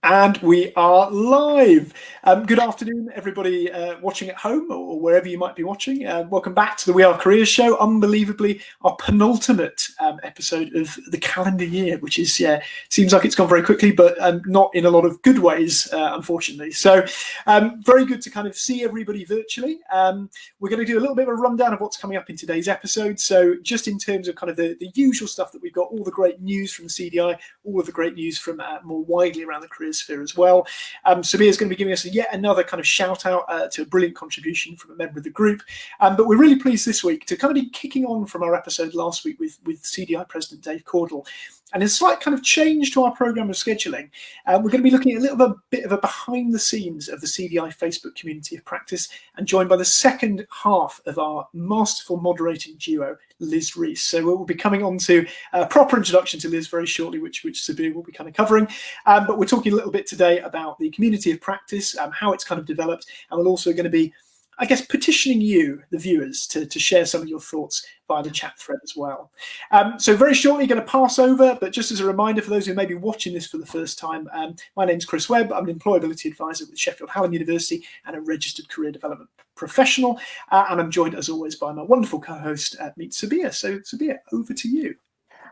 And we are live. Good afternoon, everybody watching at home or wherever you might be watching. Welcome back to the We Are Careers show. Unbelievably, our penultimate episode of the calendar year, which is, seems like it's gone very quickly, but not in a lot of good ways, unfortunately. So very good to kind of see everybody virtually. We're going to do a little bit of a rundown of what's coming up in today's episode. So just in terms of kind of the usual stuff that we've got, all the great news from the CDI, all of the great news from more widely around the career sphere as well. Sevilla is going to be giving us yet another kind of shout out to a brilliant contribution from a member of the group. But we're really pleased this week to kind of be kicking on from our episode last week with CDI President Dave Caudle. And a slight kind of change to our programme of scheduling. We're going to be looking at a bit of a behind the scenes of the CDI Facebook community of practice, and joined by the second half of our masterful moderating duo, Liz Rees. So we'll be coming on to a proper introduction to Liz very shortly, which Sabir will be kind of covering. But we're talking a little bit today about the community of practice, how it's kind of developed, and we're also going to be, I guess, petitioning you, the viewers, to share some of your thoughts via the chat thread as well. So very shortly going to pass over, but just as a reminder for those who may be watching this for the first time, my name's Chris Webb. I'm an employability advisor with Sheffield Hallam University and a registered career development professional. And I'm joined, as always, by my wonderful co-host, Meet Sabir. So Sabir, over to you.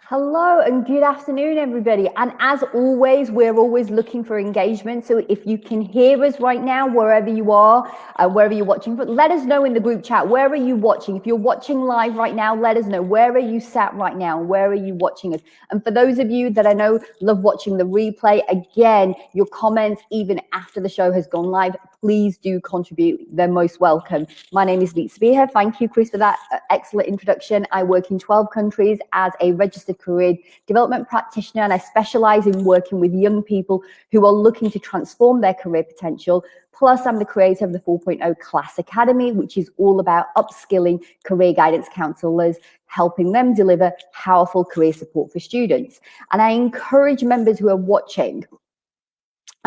Hello and good afternoon, everybody. And as always, we're always looking for engagement. So if you can hear us right now, wherever you are, wherever you're watching, but let us know in the group chat. Where are you watching? If you're watching live right now, let us know. Where are you sat right now? Where are you watching us? And for those of you that I know love watching the replay, again, your comments, even after the show has gone live, please do contribute. They're most welcome. My name is Meet Sabir. Thank you, Chris, for that excellent introduction. I work in 12 countries as a registered career development practitioner, and I specialize in working with young people who are looking to transform their career potential. Plus, I'm the creator of the 4.0 Class Academy, which is all about upskilling career guidance counselors, helping them deliver powerful career support for students. And I encourage members who are watching,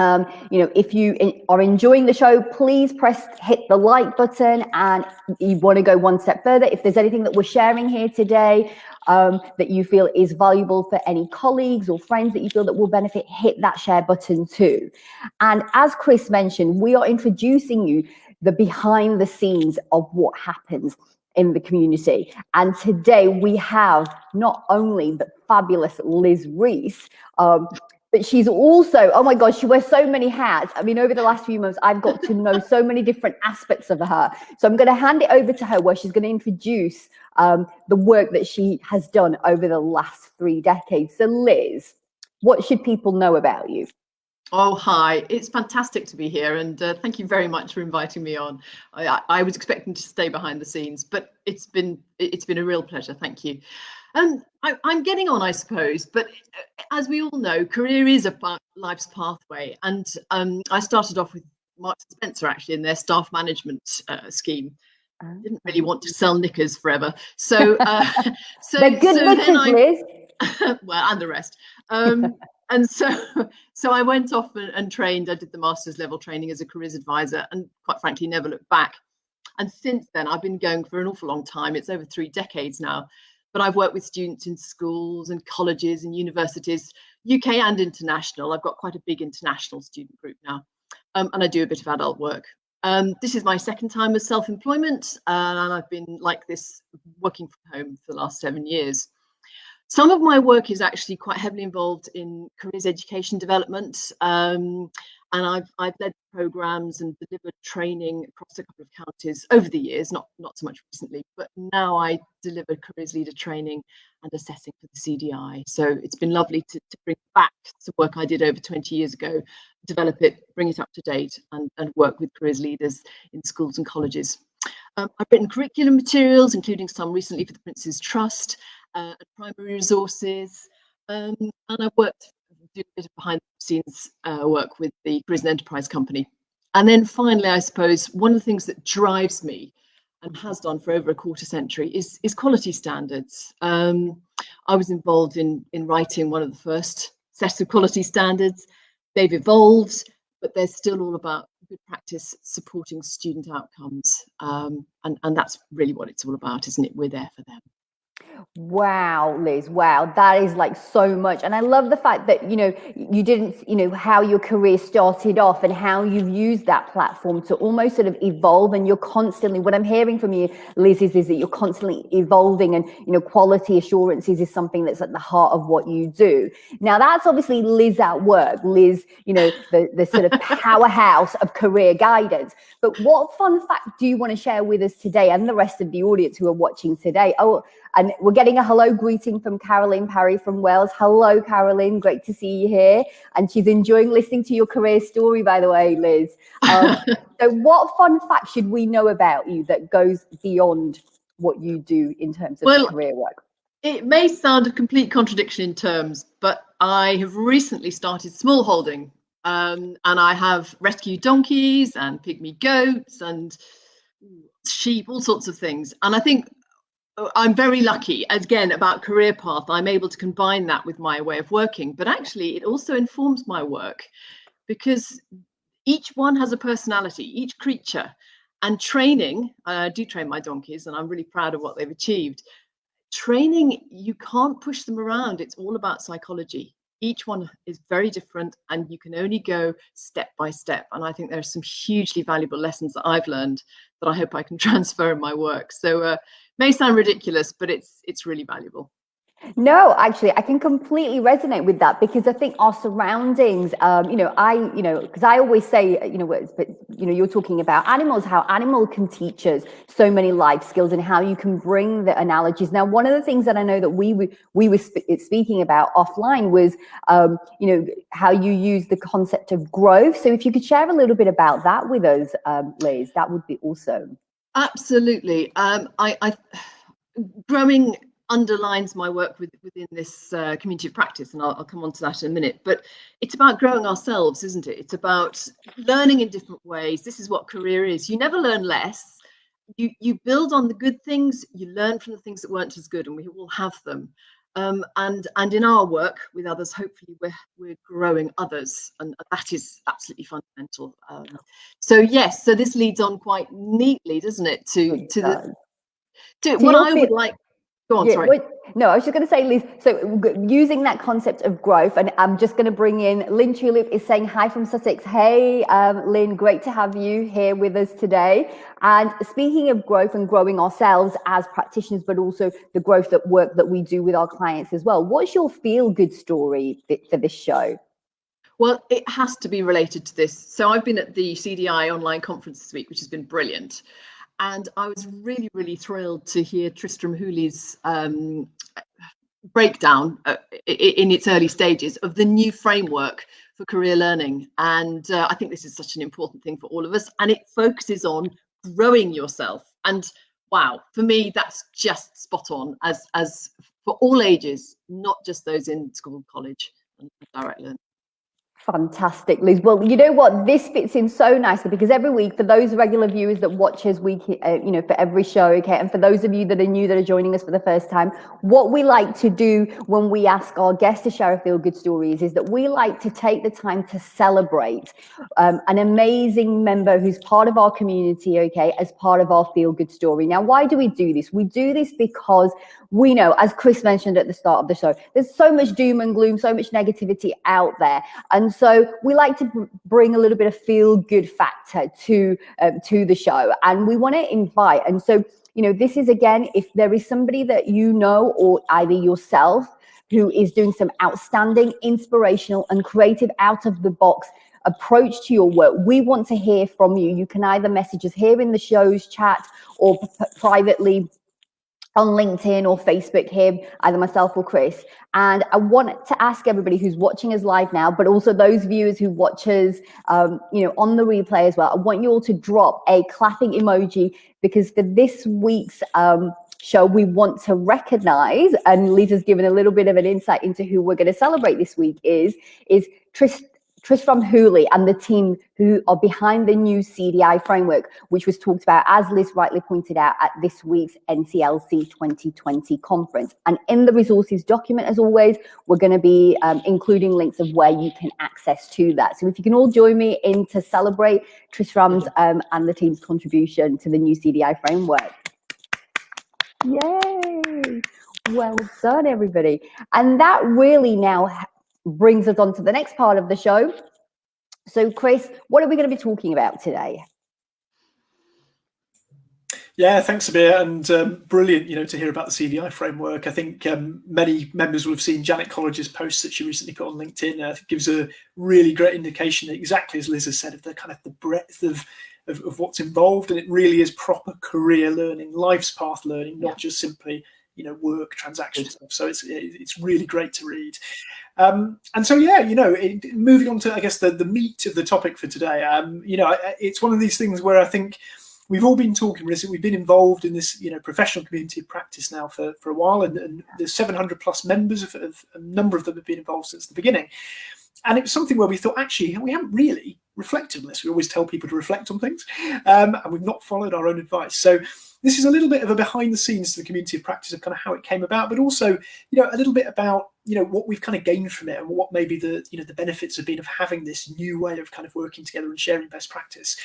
if you are enjoying the show, please hit the like button, and you want to go one step further. If there's anything that we're sharing here today that you feel is valuable for any colleagues or friends that you feel that will benefit, hit that share button too. And as Chris mentioned, we are introducing you the behind the scenes of what happens in the community. And today we have not only the fabulous Liz Rees, but she's also, oh my God, she wears so many hats. I mean, over the last few months, I've got to know so many different aspects of her. So I'm going to hand it over to her, where she's going to introduce the work that she has done over the last 3 decades. So Liz, what should people know about you? Oh, hi. It's fantastic to be here, and thank you very much for inviting me on. I was expecting to stay behind the scenes, but it's been a real pleasure. Thank you. I'm getting on, I suppose, but as we all know, career is a life's pathway, and I started off with Marks and Spencer actually in their staff management scheme. Didn't really want to sell knickers forever, so they're good knickers, Liz. Well, and the rest. And so I went off and trained. I did the master's level training as a careers advisor, and quite frankly, never looked back. And since then, I've been going for an awful long time. It's over 3 decades now. But I've worked with students in schools and colleges and universities, UK and international. I've got quite a big international student group now, and I do a bit of adult work. This is my second time as self-employment, and I've been like this working from home for the last 7 years. Some of my work is actually quite heavily involved in careers education development, and I've led programs and delivered training across a couple of counties over the years, not so much recently, but now I deliver careers leader training and assessing for the CDI. So it's been lovely to bring back some work I did over 20 years ago, develop it, bring it up to date, and work with careers leaders in schools and colleges. I've written curriculum materials, including some recently for the Prince's Trust, and primary resources, and I've worked, do a bit of behind the scenes work with the Careers and Enterprise Company. And then finally, I suppose, one of the things that drives me and has done for over a quarter century is quality standards. I was involved in writing one of the first sets of quality standards. They've evolved, but they're still all about good practice supporting student outcomes. And that's really what it's all about, isn't it? We're there for them. Wow, Liz. Wow, that is like so much. And I love the fact that, you didn't, how your career started off and how you've used that platform to almost sort of evolve. And you're constantly, what I'm hearing from you, Liz, is that you're constantly evolving, and, quality assurances is something that's at the heart of what you do. Now, that's obviously Liz at work, Liz, the sort of powerhouse of career guidance. But what fun fact do you want to share with us today and the rest of the audience who are watching today? Oh, and we're getting a hello greeting from Caroline Parry from Wales. Hello, Caroline. Great to see you here. And she's enjoying listening to your career story, by the way, Liz. So what fun fact should we know about you that goes beyond what you do in terms of career work? It may sound a complete contradiction in terms, but I have recently started smallholding. And I have rescued donkeys and pygmy goats and sheep, all sorts of things. And I think I'm very lucky, again, about career path. I'm able to combine that with my way of working, but actually it also informs my work, because each one has a personality, each creature. And training, I do train my donkeys and I'm really proud of what they've achieved. Training, you can't push them around. It's all about psychology. Each one is very different and you can only go step by step. And I think there are some hugely valuable lessons that I've learned that I hope I can transfer in my work. So may sound ridiculous, but it's really valuable. No, actually, I can completely resonate with that, because I think our surroundings, because I always say, you're talking about animals, how animal can teach us so many life skills and how you can bring the analogies. Now, one of the things that I know that we were speaking about offline was, how you use the concept of growth. So if you could share a little bit about that with us, Liz, that would be awesome. Absolutely. Growing underlines my work within this community of practice, and I'll come on to that in a minute. But it's about growing ourselves, isn't it? It's about learning in different ways. This is what career is. You never learn less. You build on the good things. You learn from the things that weren't as good, and we all have them. And in our work with others, hopefully we're growing others, and that is absolutely fundamental. So this leads on quite neatly, doesn't it, to what I would like. Go on, sorry. No, I was just going to say, Liz, so using that concept of growth, and I'm just going to bring in Lynn Tulip is saying hi from Sussex. Hey, Lynn, great to have you here with us today. And speaking of growth and growing ourselves as practitioners, but also the growth at work that we do with our clients as well, what's your feel-good story for this show? Well, it has to be related to this. So I've been at the CDI online conference this week, which has been brilliant. And I was really, really thrilled to hear Tristram Hooley's breakdown in its early stages of the new framework for career learning. And I think this is such an important thing for all of us. And it focuses on growing yourself. And wow, for me, that's just spot on as for all ages, not just those in school, college, and direct learning. Fantastic, Liz. Well, you know what? This fits in so nicely, because every week, for those regular viewers that watch us for every show, okay, and for those of you that are new, that are joining us for the first time, what we like to do when we ask our guests to share a feel-good stories is that we like to take the time to celebrate an amazing member who's part of our community, okay, as part of our feel-good story. Now, why do we do this? We do this because we know, as Chris mentioned at the start of the show, there's so much doom and gloom, so much negativity out there. And so we like to bring a little bit of feel-good factor to the show. And we want to invite. And so, this is, again, if there is somebody that you know, or either yourself, who is doing some outstanding, inspirational and creative out-of-the-box approach to your work, we want to hear from you. You can either message us here in the show's chat or privately on LinkedIn or Facebook here, either myself or Chris. And I want to ask everybody who's watching us live now, but also those viewers who watch us, on the replay as well, I want you all to drop a clapping emoji, because for this week's show, we want to recognize, and Lisa's given a little bit of an insight into who we're going to celebrate this week, is Tristram Hooley and the team who are behind the new CDI framework, which was talked about, as Liz rightly pointed out, at this week's NCLC 2020 conference. And in the resources document, as always, we're going to be including links of where you can access to that. So if you can all join me in to celebrate Tristram's and the team's contribution to the new CDI framework. Yay! Well done, everybody. And that really now brings us on to the next part of the show. So, Chris, what are we going to be talking about today? Yeah, thanks, Sabir, and brilliant, to hear about the CDI framework. I think many members will have seen Janet Colledge's post that she recently put on LinkedIn. I think it gives a really great indication, exactly as Liz has said, of the kind of the breadth of what's involved, and it really is proper career learning, life's path learning, not just simply work transaction stuff. So it's really great to read. And so, moving on to, I guess, the meat of the topic for today. It's one of these things where I think we've all been talking, we've been involved in this, professional community of practice now for a while, and there's 700 plus members, of a number of them have been involved since the beginning. And it was something where we thought, actually, we haven't really reflected on this. We always tell people to reflect on things, and we've not followed our own advice. So this is a little bit of a behind the scenes to the community of practice of kind of how it came about, but also, a little bit about, what we've kind of gained from it, and what maybe the benefits have been of having this new way of kind of working together and sharing best practice.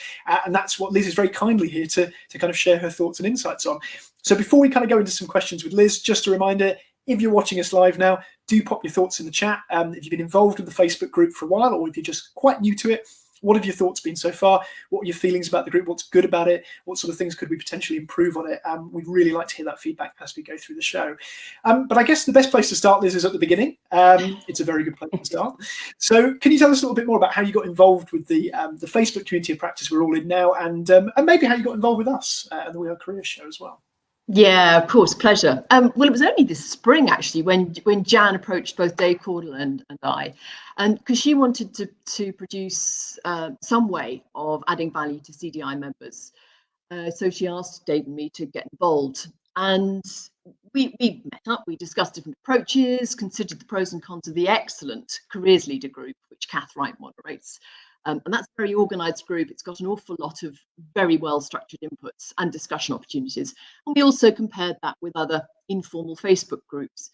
And that's what Liz is very kindly here to kind of share her thoughts and insights on. So before we kind of go into some questions with Liz, just a reminder, if you're watching us live now, do pop your thoughts in the chat. If you've been involved with the Facebook group for a while, or if you're just quite new to it, what have your thoughts been so far? What are your feelings about the group? What's good about it? What sort of things could we potentially improve on it? We'd really like to hear that feedback as we go through the show. But I guess the best place to start, Liz, is at the beginning. It's a very good place to start. So can you tell us a little bit more about how you got involved with the Facebook community of practice we're all in now, and maybe how you got involved with us and the We Are Careers show as well? Yeah, of course, pleasure. Well, it was only this spring, actually, when Jan approached both Dave Caudle and I, and because she wanted to produce some way of adding value to CDI members. So she asked Dave and me to get involved. And we met up, we discussed different approaches, considered the pros and cons of the excellent Careers Leader group, which Kath Wright moderates. And that's a very organised group. It's got an awful lot of very well structured inputs and discussion opportunities. And we also compared that with other informal Facebook groups.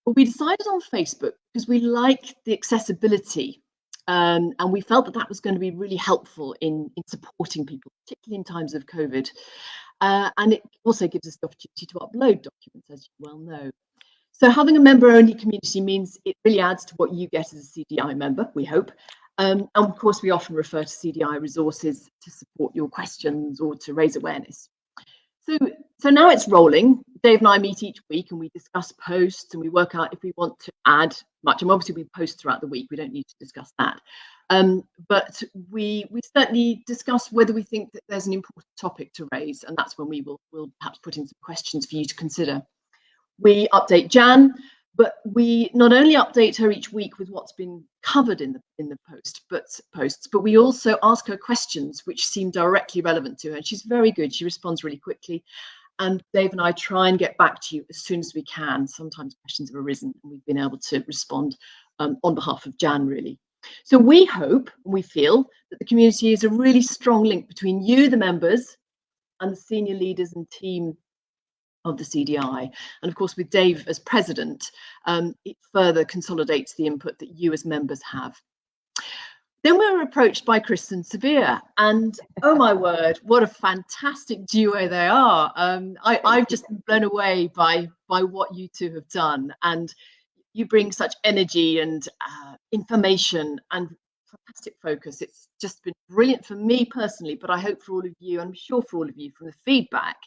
But we decided on Facebook because we like the accessibility, and we felt that was going to be really helpful in supporting people, particularly in times of COVID. And it also gives us the opportunity to upload documents, as you well know. So having a member-only community means it really adds to what you get as a CDI member, we hope. And of course, we often refer to CDI resources to support your questions or to raise awareness. So now it's rolling. Dave and I meet each week and we discuss posts and we work out if we want to add much. And obviously we post throughout the week. We don't need to discuss that. But we certainly discuss whether we think that there's an important topic to raise. And that's when we'll perhaps put in some questions for you to consider. We update Jan, but we not only update her each week with what's been covered in the posts, but we also ask her questions which seem directly relevant to her. And she's very good. She responds really quickly. And Dave and I try and get back to you as soon as we can. Sometimes questions have arisen and we've been able to respond on behalf of Jan, really. So we hope and we feel that the community is a really strong link between you, the members, and the senior leaders and team of the CDI. And of course, with Dave as president, it further consolidates the input that you as members have. Then we were approached by Chris and Sevilla, and oh my word, what a fantastic duo they are. I've just been blown away by what you two have done, and you bring such energy and information and fantastic focus. It's just been brilliant for me personally, but I hope for all of you, I'm sure for all of you, from the feedback.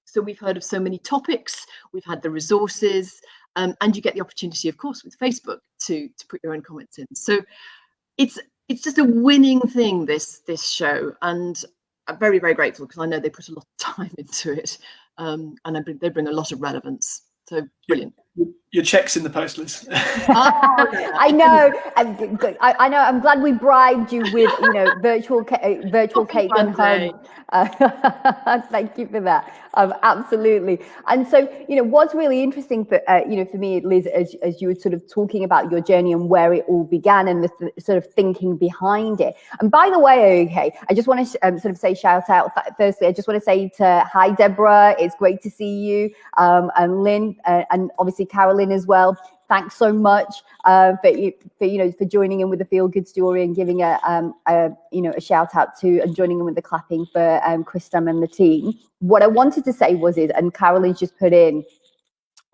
So we've heard of so many topics, we've had the resources, and you get the opportunity, of course, with Facebook to put your own comments in. So it's just a winning thing, this show, and I'm very, very grateful because I know they put a lot of time into it, and they bring a lot of relevance. So brilliant. Your check's in the post, Liz. I know. I know. I'm glad we bribed you with, virtual cake and hug. Thank you for that. Absolutely. And so, what's really interesting for for me, Liz, as you were sort of talking about your journey and where it all began and the sort of thinking behind it. And by the way, okay, I just want to sort of say shout out. Firstly, I just want to say hi, Deborah. It's great to see you, and Lynn, and obviously Caroline as well. Thanks so much for joining in with the feel good story and giving a shout out to and joining in with the clapping for Christam and the team. What I wanted to say was and Caroline's just put in,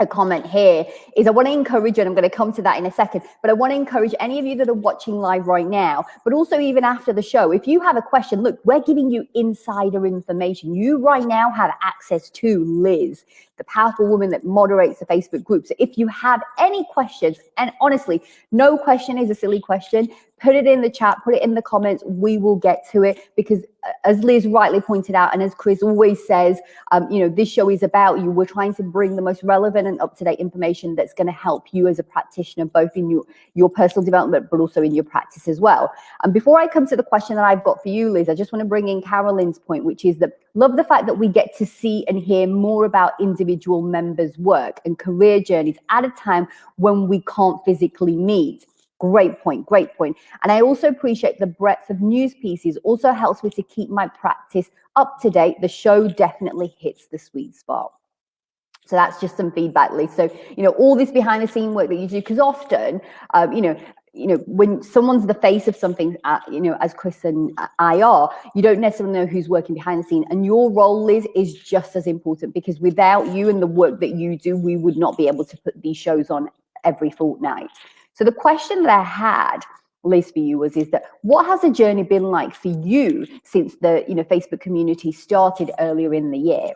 a comment here is I want to encourage you, and I'm going to come to that in a second, but I want to encourage any of you that are watching live right now, but also even after the show, if you have a question, look, we're giving you insider information. You right now have access to Liz, the powerful woman that moderates the Facebook group. So if you have any questions, and honestly, no question is a silly question, put it in the chat, put it in the comments, we will get to it, because as Liz rightly pointed out, and as Chris always says, this show is about you. We're trying to bring the most relevant and up-to-date information that's going to help you as a practitioner, both in your personal development, but also in your practice as well. And before I come to the question that I've got for you, Liz, I just want to bring in Carolyn's point, which is that love the fact that we get to see and hear more about individual members' work and career journeys at a time when we can't physically meet. Great point, great point. And I also appreciate the breadth of news pieces also helps me to keep my practice up to date. The show definitely hits the sweet spot. So that's just some feedback, Liz. So, all this behind the scene work that you do, because often, when someone's the face of something, as Chris and I are, you don't necessarily know who's working behind the scene. And your role, Liz, is just as important, because without you and the work that you do, we would not be able to put these shows on every fortnight. So the question that I had, Liz, for you is that what has the journey been like for you since the Facebook community started earlier in the year?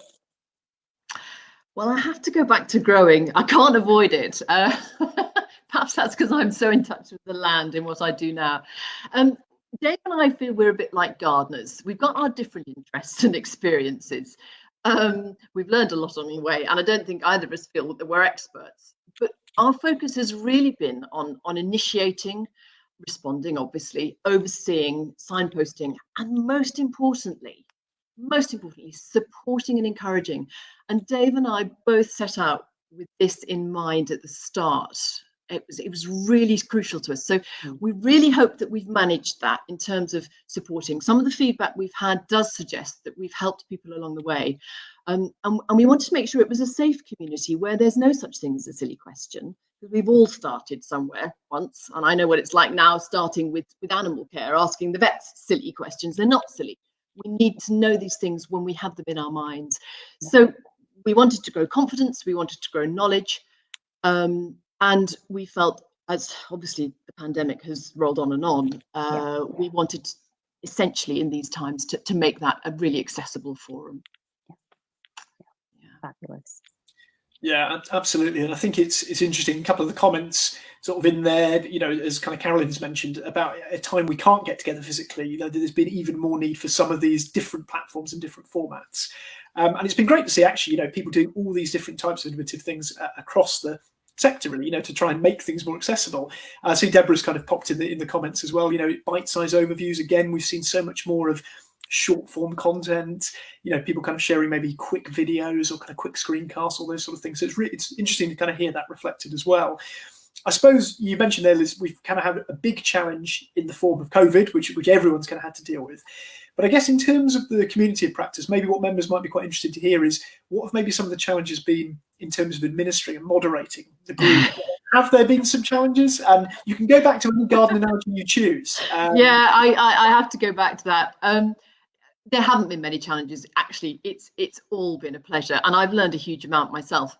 Well, I have to go back to growing. I can't avoid it. Perhaps that's because I'm so in touch with the land in what I do now. Dave and I feel we're a bit like gardeners. We've got our different interests and experiences. We've learned a lot along the way, and I don't think either of us feel that we're experts. But our focus has really been on initiating, responding, obviously, overseeing, signposting, and most importantly, supporting and encouraging. And Dave and I both set out with this in mind at the start. It was really crucial to us. So we really hope that we've managed that in terms of supporting. Some of the feedback we've had does suggest that we've helped people along the way. And we wanted to make sure it was a safe community where there's no such thing as a silly question. We've all started somewhere once, and I know what it's like now, starting with animal care, asking the vets silly questions. They're not silly. We need to know these things when we have them in our minds. So we wanted to grow confidence, we wanted to grow knowledge, and we felt, as obviously the pandemic has rolled on and on, we wanted essentially in these times to make that a really accessible forum. Fabulous. Yeah, absolutely. And I think it's interesting. A couple of the comments sort of in there, as kind of Carolyn's mentioned, about a time we can't get together physically, there's been even more need for some of these different platforms and different formats. And it's been great to see actually, people doing all these different types of innovative things across the sector, really, to try and make things more accessible. I see Deborah's kind of popped in the comments as well, bite-sized overviews. Again, we've seen so much more of short form content, people kind of sharing maybe quick videos or kind of quick screencasts, all those sort of things. So it's interesting to kind of hear that reflected as well. I suppose you mentioned there, Liz, we've kind of had a big challenge in the form of COVID, which everyone's kind of had to deal with. But I guess in terms of the community of practice, maybe what members might be quite interested to hear is what have maybe some of the challenges been in terms of administering and moderating the group? Have there been some challenges? And you can go back to any garden analogy you choose. I have to go back to that. There haven't been many challenges. Actually, it's all been a pleasure, and I've learned a huge amount myself.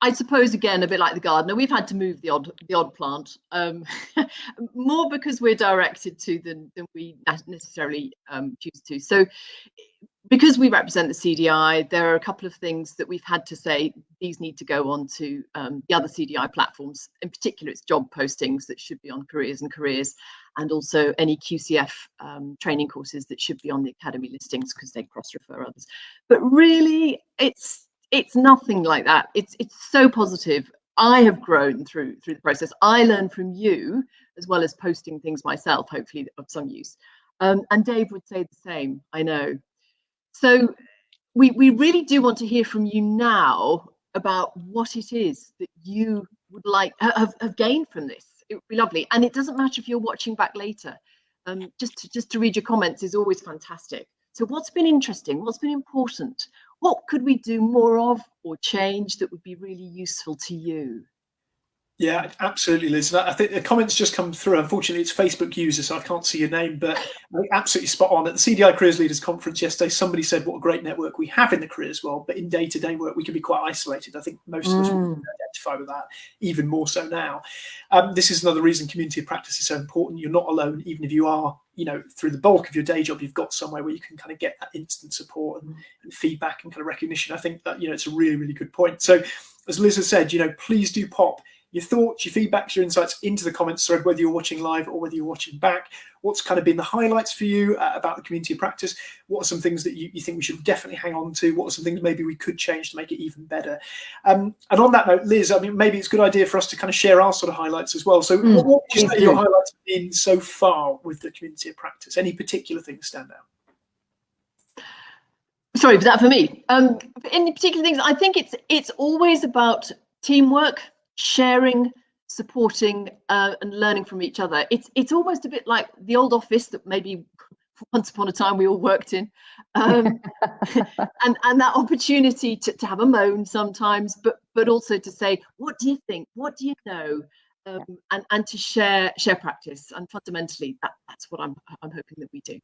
I suppose, again, a bit like the gardener, we've had to move the odd plant, more because we're directed to than we necessarily choose to. So because we represent the CDI, there are a couple of things that we've had to say, these need to go on to the other CDI platforms. In particular, it's job postings that should be on Careers, and also any QCF training courses that should be on the academy listings because they cross-refer others. But really, it's nothing like that. It's so positive. I have grown through the process. I learn from you as well as posting things myself, hopefully of some use. And Dave would say the same, I know. So we really do want to hear from you now about what it is that you would like have gained from this. It would be lovely. And it doesn't matter if you're watching back later. Just to read your comments is always fantastic. So what's been interesting? What's been important? What could we do more of or change that would be really useful to you? Yeah, absolutely, Liz. I think the comments just come through. Unfortunately, it's Facebook user, so I can't see your name, but absolutely spot on. At the CDI Careers Leaders Conference yesterday, somebody said what a great network we have in the careers world, but in day-to-day work, we can be quite isolated. I think most of us will identify with that, even more so now. This is another reason community of practice is so important. You're not alone, even if you are, through the bulk of your day job, you've got somewhere where you can kind of get that instant support and feedback and kind of recognition. I think that, it's a really, really good point. So as Liz has said, please do pop your thoughts, your feedbacks, your insights into the comments thread, whether you're watching live or whether you're watching back. What's kind of been the highlights for you about the community of practice? What are some things that you think we should definitely hang on to? What are some things maybe we could change to make it even better? And on that note, Liz, I mean, maybe it's a good idea for us to kind of share our sort of highlights as well. So what would you say your highlights have been so far with the community of practice? Any particular things stand out? Sorry, was that for me? Any particular things? I think it's always about teamwork, sharing, supporting, and learning from each other. It's almost a bit like the old office that maybe once upon a time we all worked in, and that opportunity to have a moan sometimes, but also to say, what do you think? What do you know? And to share practice. And fundamentally, that's what I'm hoping that we do.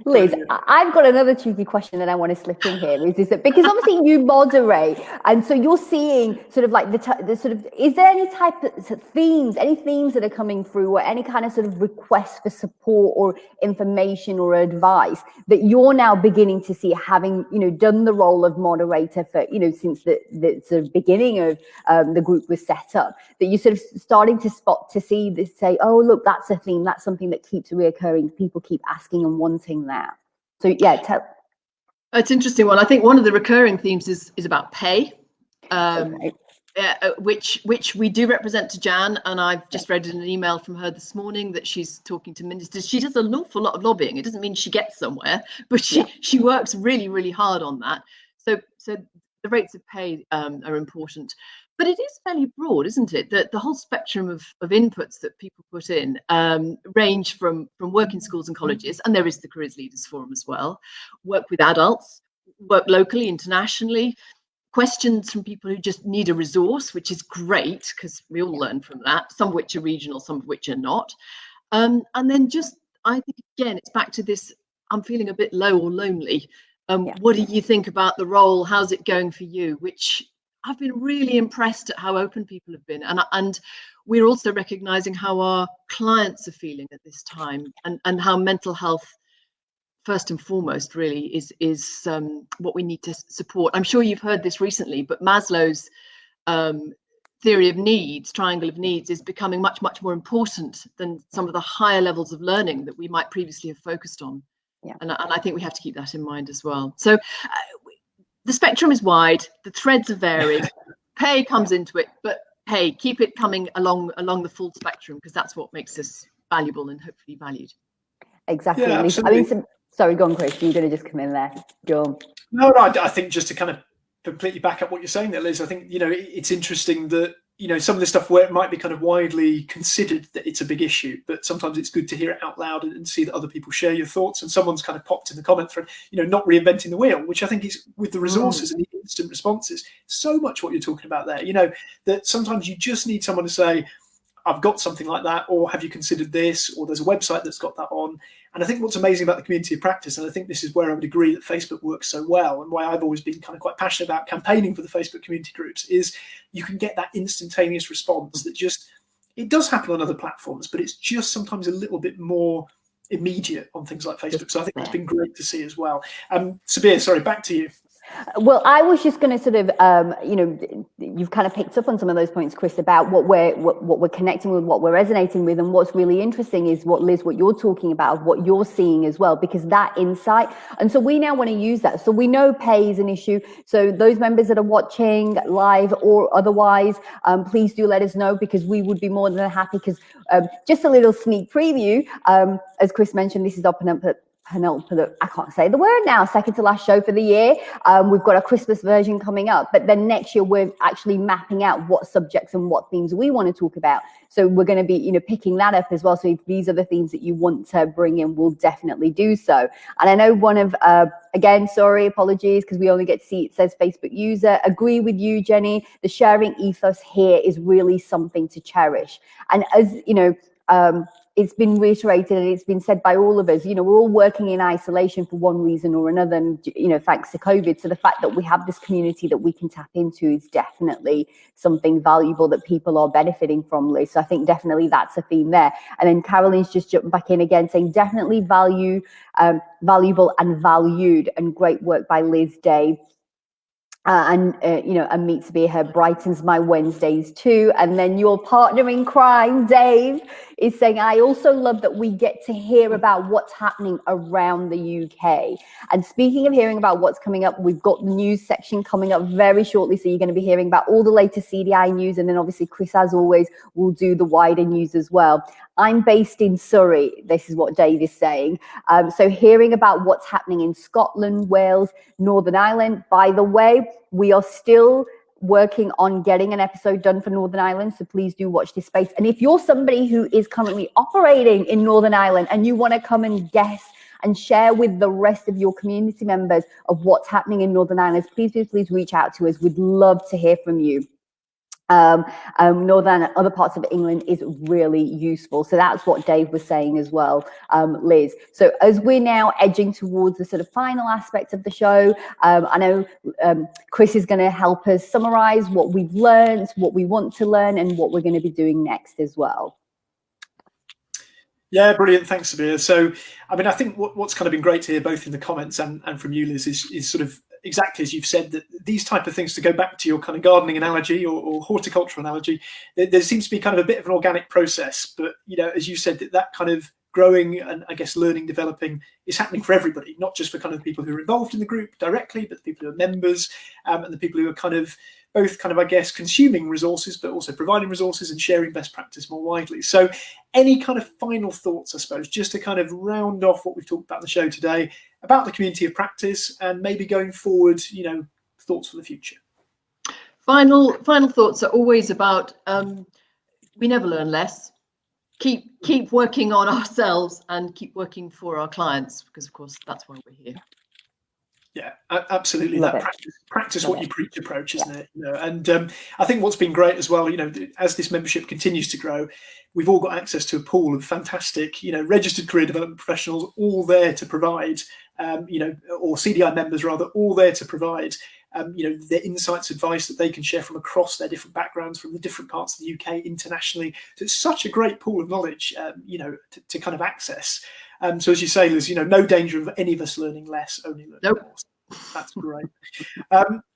Liz, I've got another cheeky question that I want to slip in here. Is that because obviously you moderate, and so you're seeing sort of like the sort of, is there any type of themes, any themes that are coming through, or any kind of sort of request for support or information or advice that you're now beginning to see, having done the role of moderator for since the sort of beginning of the group was set up, that you're sort of starting to see this, say, oh look, that's a theme, that's something that keeps reoccurring, people keep asking and wanting that. So yeah, it's an interesting one. I think one of the recurring themes is about pay, which we do represent to Jan, and I've just read in an email from her this morning that she's talking to ministers. She does an awful lot of lobbying. It doesn't mean she gets somewhere, but she works really, really hard on that. So the rates of pay are important. But it is fairly broad, isn't it? That the whole spectrum of inputs that people put in range from work in schools and colleges, and there is the Careers Leaders Forum as well, work with adults, work locally, internationally, questions from people who just need a resource, which is great because we all learn from that, some of which are regional, some of which are not. And then just, I think, again, it's back to this, I'm feeling a bit low or lonely. What do you think about the role? How's it going for you? Which I've been really impressed at how open people have been, and we're also recognizing how our clients are feeling at this time, and how mental health, first and foremost, really is what we need to support. I'm sure you've heard this recently, but Maslow's theory of needs, triangle of needs, is becoming much, much more important than some of the higher levels of learning that we might previously have focused on. And I think we have to keep that in mind as well. So the spectrum is wide, the threads are varied, pay comes into it, but hey, keep it coming along the full spectrum, because that's what makes us valuable and hopefully valued. Exactly. Yeah, I mean, sorry, go on, Chris, you're going to just come in there. Go on. No, I think just to kind of completely back up what you're saying there, Liz, I think, it's interesting that, some of this stuff where it might be kind of widely considered that it's a big issue, but sometimes it's good to hear it out loud and see that other people share your thoughts. And someone's kind of popped in the comment thread, not reinventing the wheel, which I think is, with the resources and the instant responses, so much what you're talking about there, that sometimes you just need someone to say, I've got something like that, or have you considered this, or there's a website that's got that on. And I think what's amazing about the community of practice, and I think this is where I would agree that Facebook works so well, and why I've always been kind of quite passionate about campaigning for the Facebook community groups, is you can get that instantaneous response that just, it does happen on other platforms, but it's just sometimes a little bit more immediate on things like Facebook. So I think that's been great to see as well. Sabir, sorry, back to you. Well, I was just going to sort of, you've kind of picked up on some of those points, Chris, about what we're connecting with, what we're resonating with, and what's really interesting is what you're talking about, what you're seeing as well, because that insight. And so we now want to use that. So we know pay is an issue. So those members that are watching live or otherwise, please do let us know, because we would be more than happy. Because just a little sneak preview, as Chris mentioned, this is open up penultimate, I can't say the word now, second to last show for the year. We've got a Christmas version coming up, but then next year we're actually mapping out what subjects and what themes we want to talk about. So we're going to be, picking that up as well. So if these are the themes that you want to bring in, we'll definitely do so. And I know one of, again, sorry, apologies, because we only get to see it says Facebook user. Agree with you, Jenny. The sharing ethos here is really something to cherish. And as it's been reiterated and it's been said by all of us, we're all working in isolation for one reason or another, and, thanks to COVID. So the fact that we have this community that we can tap into is definitely something valuable that people are benefiting from, Liz. So I think definitely that's a theme there. And then Caroline's just jumped back in again saying definitely valuable and valued, and great work by Liz Day. And Meet to Be Here brightens my Wednesdays too. And then your partner in crime, Dave, is saying, I also love that we get to hear about what's happening around the UK. And speaking of hearing about what's coming up, we've got the news section coming up very shortly. So you're going to be hearing about all the latest CDI news. And then obviously Chris, as always, will do the wider news as well. I'm based in Surrey. This is what Dave is saying. So hearing about what's happening in Scotland, Wales, Northern Ireland. By the way, we are still working on getting an episode done for Northern Ireland. So please do watch this space. And if you're somebody who is currently operating in Northern Ireland and you want to come and guest and share with the rest of your community members of what's happening in Northern Ireland, please reach out to us. We'd love to hear from you. Northern and other parts of England is really useful. So that's what Dave was saying as well, Liz. So as we're now edging towards the sort of final aspect of the show, I know Chris is going to help us summarize what we've learned, what we want to learn, and what we're going to be doing next as well. Yeah, brilliant. Thanks, Sevilla. So, I mean, I think what's kind of been great to hear both in the comments and from you, Liz, is sort of exactly as you've said, that these type of things, to go back to your kind of gardening analogy or horticultural analogy, there seems to be kind of a bit of an organic process. But, as you said, that kind of growing and I guess learning, developing is happening for everybody, not just for kind of the people who are involved in the group directly, but the people who are members and the people who are kind of both kind of, I guess, consuming resources, but also providing resources and sharing best practice more widely. So any kind of final thoughts, I suppose, just to kind of round off what we've talked about in the show today about the community of practice and maybe going forward, thoughts for the future? Final thoughts are always about, we never learn less. Keep working on ourselves and keep working for our clients, because of course that's why we're here. Yeah, absolutely. Love that it. practice Love what it. you preach approach, isn't it? And I think what's been great as well, as this membership continues to grow, we've all got access to a pool of fantastic, registered career development professionals, all there to provide, or CDI members rather, all there to provide, their insights, advice that they can share from across their different backgrounds, from the different parts of the UK, internationally. So it's such a great pool of knowledge, to kind of access. So as you say, Liz, no danger of any of us learning less, only learning Nope. more. That's great.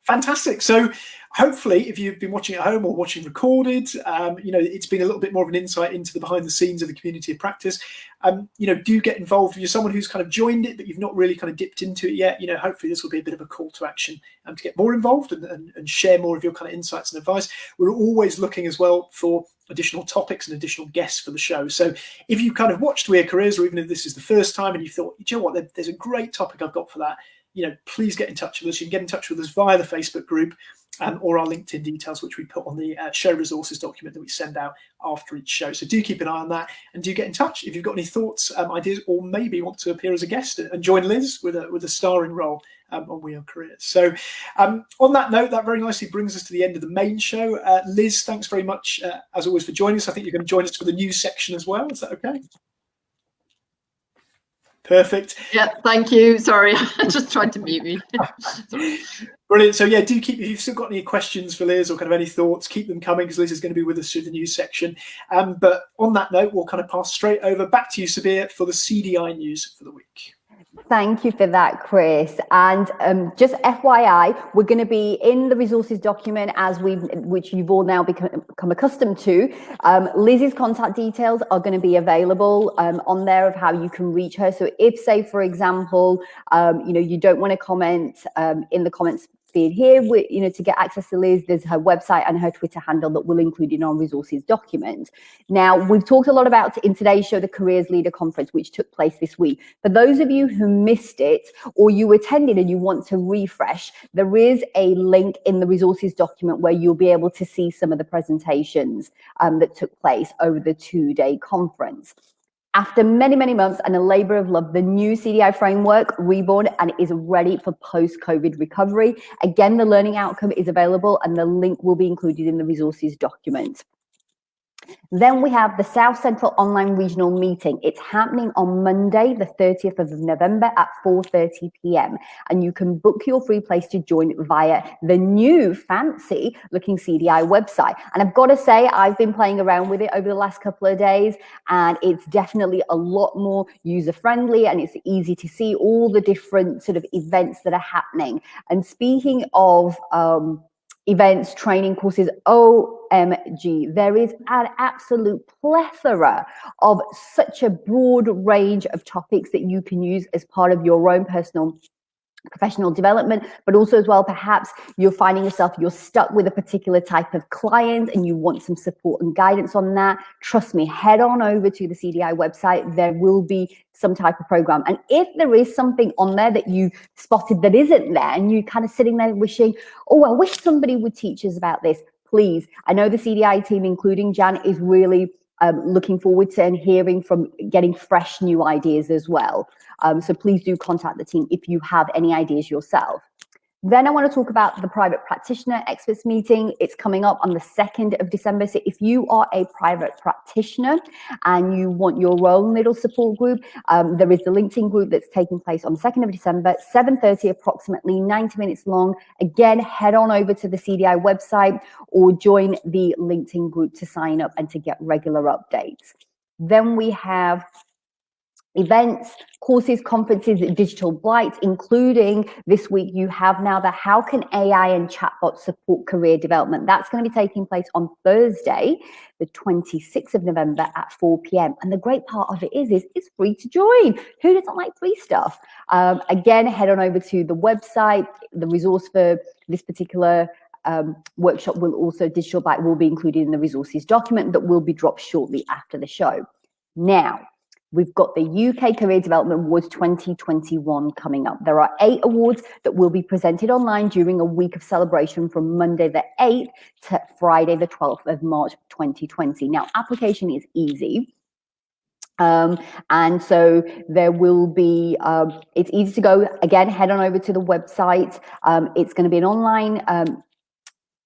Fantastic. So hopefully, if you've been watching at home or watching recorded, it's been a little bit more of an insight into the behind the scenes of the community of practice. Do get involved. If you're someone who's kind of joined it, but you've not really kind of dipped into it yet, hopefully this will be a bit of a call to action to get more involved and share more of your kind of insights and advice. We're always looking as well for additional topics and additional guests for the show. So if you kind of watched We Are Careers, or even if this is the first time and you thought, you know what, there's a great topic I've got for that, please get in touch with us. You can get in touch with us via the Facebook group or our LinkedIn details, which we put on the show resources document that we send out after each show. So do keep an eye on that and do get in touch if you've got any thoughts, ideas, or maybe want to appear as a guest and join Liz with a starring role on We Are Careers. So on that note, that very nicely brings us to the end of the main show. Liz, thanks very much, as always, for joining us. I think you're going to join us for the news section as well. Is that okay? Perfect. Yeah, thank you. Sorry, I just tried to mute me. Sorry. Brilliant. So yeah, do keep, if you've still got any questions for Liz or kind of any thoughts, keep them coming, because Liz is going to be with us through the news section. But on that note, we'll kind of pass straight over back to you, Sevilla, for the CDI news for the week. Thank you for that, Chris. And just FYI, we're going to be in the resources document which you've all now become accustomed to. Liz's contact details are going to be available on there of how you can reach her. So if, say, for example, you don't want to comment in the comments feed here. To get access to Liz, there's her website and her Twitter handle that we'll include in our resources document. Now, we've talked a lot about in today's show, the Careers Leader Conference, which took place this week. For those of you who missed it or you attended and you want to refresh, there is a link in the resources document where you'll be able to see some of the presentations that took place over the 2-day conference. After many, many months and a labor of love, the new CDI framework reborn and is ready for post-COVID recovery. Again, the learning outcome is available and the link will be included in the resources document. Then we have the South Central Online Regional Meeting. It's happening on Monday, the 30th of November at 4:30 p.m. And you can book your free place to join via the new fancy looking CDI website. And I've got to say, I've been playing around with it over the last couple of days, and it's definitely a lot more user-friendly and it's easy to see all the different sort of events that are happening. And speaking of events, training courses, OMG, there is an absolute plethora of such a broad range of topics that you can use as part of your own personal professional development, but also as well, perhaps you're finding yourself, you're stuck with a particular type of client and you want some support and guidance on that. Trust me, head on over to the CDI website. There will be some type of program. And if there is something on there that you spotted that isn't there and you're kind of sitting there wishing, oh, I wish somebody would teach us about this, please. I know the CDI team, including Jan, is really looking forward to and hearing from getting fresh new ideas as well. So please do contact the team if you have any ideas yourself. Then I want to talk about the private practitioner experts meeting. It's coming up on the 2nd of December. So if you are a private practitioner and you want your own little support group, there is the LinkedIn group that's taking place on the 2nd of December, 7:30, approximately 90 minutes long. Again, head on over to the CDI website or join the LinkedIn group to sign up and to get regular updates. Then we have events, courses, conferences, digital blights, including this week, you have now the How Can AI and Chatbots Support Career Development? That's going to be taking place on Thursday, the 26th of November at 4 p.m. And the great part of it is it's free to join. Who doesn't like free stuff? Again, head on over to the website. The resource for this particular workshop will also, digital blight will be included in the resources document that will be dropped shortly after the show. Now, we've got the UK Career Development Awards 2021 coming up. There are 8 awards that will be presented online during a week of celebration from Monday the 8th to Friday the 12th of March 2020. Now, application is easy. And so there will be, it's easy to go. Again, head on over to the website. It's going to be an online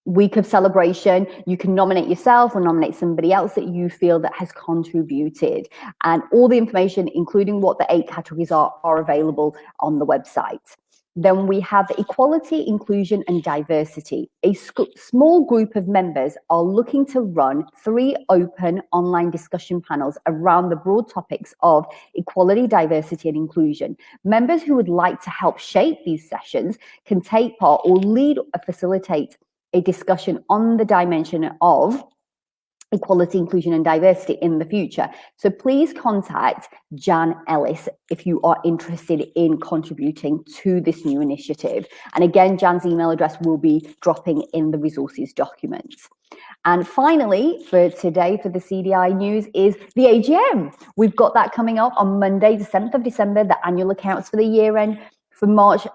week of celebration. You can nominate yourself or nominate somebody else that you feel that has contributed, and all the information, including what the 8 categories are available on the website. Then we have equality, inclusion and diversity. A small group of members are looking to run 3 open online discussion panels around the broad topics of equality, diversity and inclusion. Members who would like to help shape these sessions can take part or lead or facilitate a discussion on the dimension of equality, inclusion and diversity in the future. So please contact Jan Ellis if you are interested in contributing to this new initiative. And again, Jan's email address will be dropping in the resources documents. And finally, for today, for the CDI news, is the AGM. We've got that coming up on Monday, the 7th of December, the annual accounts for the year end for March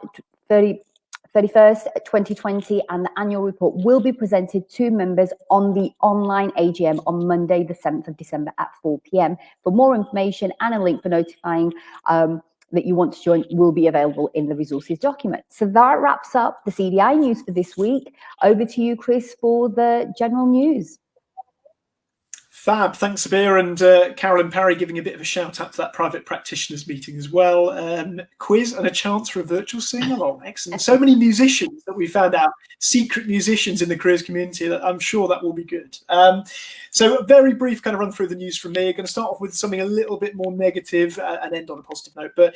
31st, 2020, and the annual report will be presented to members on the online AGM on Monday, the 7th of December at 4 p.m. For more information and a link for notifying that you want to join will be available in the resources document. So that wraps up the CDI news for this week. Over to you, Chris, for the general news. Fab, thanks, Sabir, and Carolyn Parry giving a bit of a shout out to that private practitioners meeting as well. Quiz and a chance for a virtual sing-along. Excellent. So many musicians that we found out, secret musicians in the careers community, that I'm sure that will be good. So a very brief kind of run through the news from me. I'm going to start off with something a little bit more negative and end on a positive note. But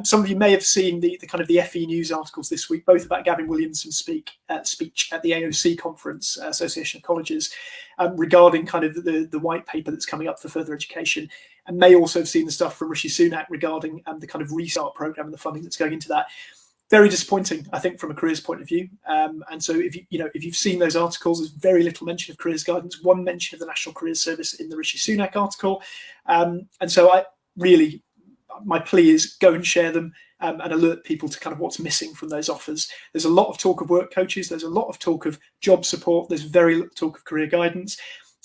some of you may have seen the kind of the FE News articles this week, both about Gavin Williamson's speech at the AOC conference, Association of Colleges, regarding kind of the white paper that's coming up for further education, and may also have seen the stuff from Rishi Sunak regarding the kind of restart program and the funding that's going into that. very disappointing, I think, from a careers point of view. And so if you've seen those articles, there's very little mention of careers guidance, one mention of the National Careers Service in the Rishi Sunak article. And so my plea is go and share them and alert people to kind of what's missing from those offers. There's a lot of talk of work coaches. There's a lot of talk of job support. There's very little talk of career guidance,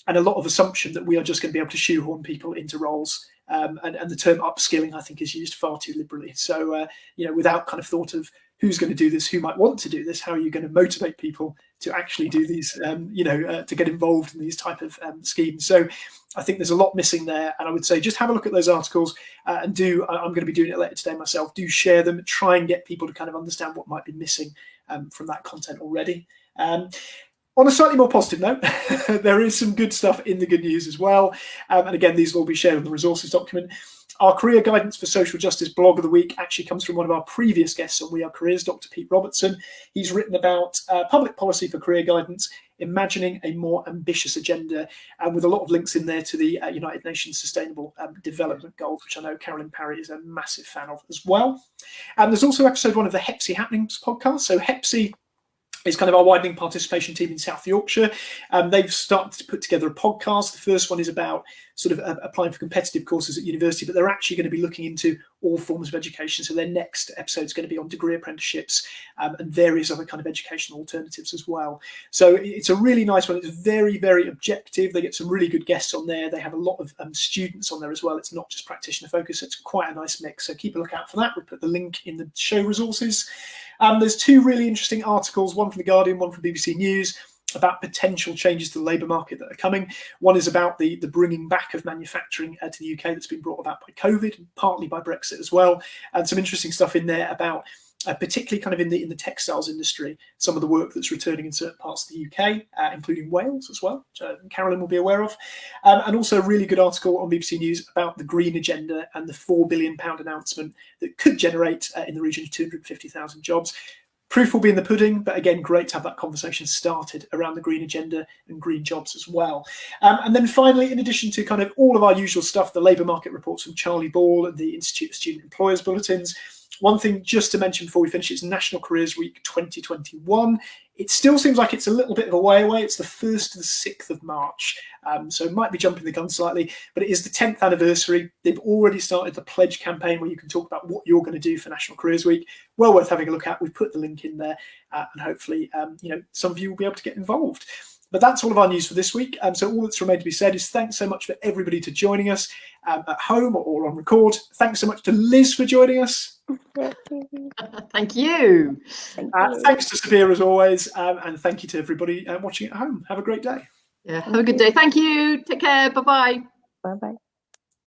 and a lot of assumption that we are just going to be able to shoehorn people into roles. And the term upskilling, I think, is used far too liberally. So, without kind of thought of who's going to do this, who might want to do this, how are you going to motivate people to actually do these, to get involved in these type of schemes. So I think there's a lot missing there. And I would say just have a look at those articles I'm going to be doing it later today myself, do share them, try and get people to kind of understand what might be missing from that content already. On a slightly more positive note, there is some good stuff in the good news as well. And again, these will be shared in the resources document. Our Career Guidance for Social Justice blog of the week actually comes from one of our previous guests on We Are Careers, Dr. Pete Robertson. He's written about public policy for career guidance, imagining a more ambitious agenda, and with a lot of links in there to the United Nations Sustainable Development Goals, which I know Carolyn Parry is a massive fan of as well. And there's also episode 1 of the HEPSI Happenings podcast. So HEPSI is kind of our widening participation team in South Yorkshire. They've started to put together a podcast. The first one is about sort of applying for competitive courses at university, but they're actually going to be looking into all forms of education. So their next episode is going to be on degree apprenticeships and various other kind of educational alternatives as well. So it's a really nice one. It's very, very objective. They get some really good guests on there. They have a lot of students on there as well. It's not just practitioner focus. It's quite a nice mix. So keep a look out for that. We'll put the link in the show resources. There's 2 really interesting articles, one from The Guardian, one from BBC News, about potential changes to the labour market that are coming. One is about the bringing back of manufacturing to the UK that's been brought about by COVID, and partly by Brexit as well. And some interesting stuff in there about particularly kind of in the textiles industry, some of the work that's returning in certain parts of the UK, including Wales as well, which Carolyn will be aware of. And also a really good article on BBC News about the green agenda and the £4 billion announcement that could generate in the region of 250,000 jobs. Proof will be in the pudding, but again, great to have that conversation started around the green agenda and green jobs as well. And then finally, in addition to kind of all of our usual stuff, the labour market reports from Charlie Ball and the Institute of Student Employers bulletins. One thing just to mention before we finish is National Careers Week 2021. It still seems like it's a little bit of a way away. It's the 1st to the 6th of March. So it might be jumping the gun slightly, but it is the 10th anniversary. They've already started the pledge campaign where you can talk about what you're going to do for National Careers Week. Well worth having a look at. We've put the link in there and hopefully, some of you will be able to get involved. But that's all of our news for this week. So all that's remained to be said is thanks so much for everybody to joining us at home or on record. Thanks so much to Liz for joining us. Thank you. Thanks to Sevilla as always. And thank you to everybody watching at home. Have a great day. Yeah, have a good day. Thank you. Take care. Bye-bye. Bye-bye.